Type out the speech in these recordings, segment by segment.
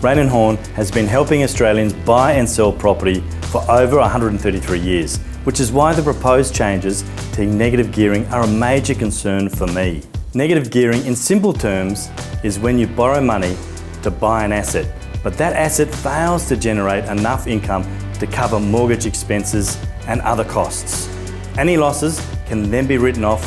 Raine and Horne has been helping Australians buy and sell property for over 133 years, which is why the proposed changes to negative gearing are a major concern for me. Negative gearing, in simple terms, is when you borrow money to buy an asset, but that asset fails to generate enough income to cover mortgage expenses and other costs. Any losses can then be written off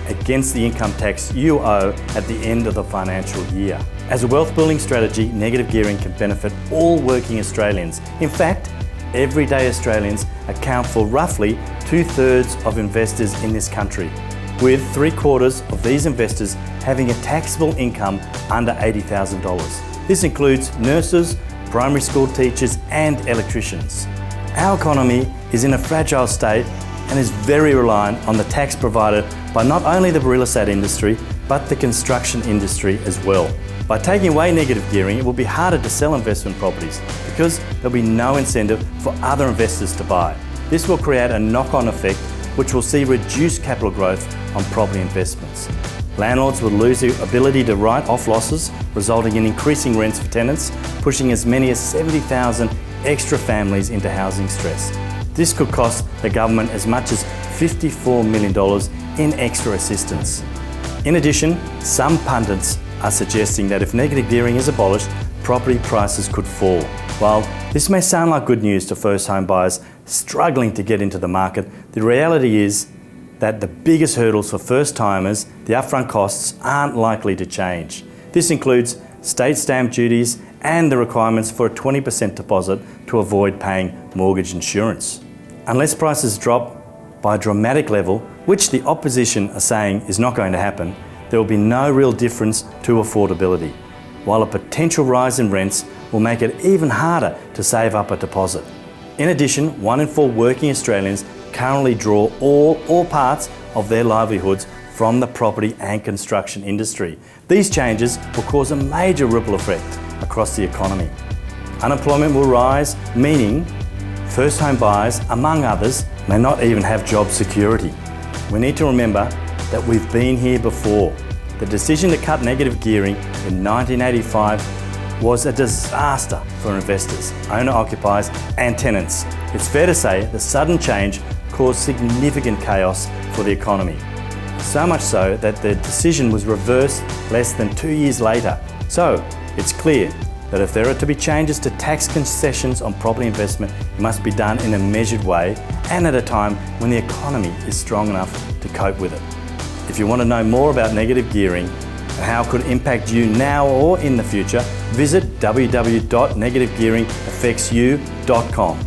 against the income tax you owe at the end of the financial year. As a wealth building strategy, negative gearing can benefit all working Australians. In fact, everyday Australians account for roughly 2/3 of investors in this country, with 3/4 of these investors having a taxable income under $80,000. This includes nurses, primary school teachers and electricians. Our economy is in a fragile state and is very reliant on the tax provided by not only the real estate industry, but the construction industry as well. By taking away negative gearing, it will be harder to sell investment properties because there'll be no incentive for other investors to buy. This will create a knock-on effect which will see reduced capital growth on property investments. Landlords will lose the ability to write off losses, resulting in increasing rents for tenants, pushing as many as 70,000 extra families into housing stress. This could cost the government as much as $54 million in extra assistance. In addition, some pundits are suggesting that if negative gearing is abolished, property prices could fall. While this may sound like good news to first home buyers struggling to get into the market, the reality is that the biggest hurdles for first timers, the upfront costs, aren't likely to change. This includes state stamp duties and the requirements for a 20% deposit to avoid paying mortgage insurance. Unless prices drop by a dramatic level, which the opposition are saying is not going to happen, there will be no real difference to affordability, while a potential rise in rents will make it even harder to save up a deposit. In addition, 1 in 4 working Australians currently draw all or parts of their livelihoods from the property and construction industry. These changes will cause a major ripple effect across the economy. Unemployment will rise, meaning first home buyers, among others, may not even have job security. We need to remember that we've been here before. The decision to cut negative gearing in 1985 was a disaster for investors, owner-occupiers and tenants. It's fair to say the sudden change caused significant chaos for the economy. So much so that the decision was reversed less than 2 years later. So it's clear that if there are to be changes to tax concessions on property investment, it must be done in a measured way and at a time when the economy is strong enough to cope with it. If you want to know more about negative gearing and how it could impact you now or in the future, visit www.negativegearingaffectsyou.com.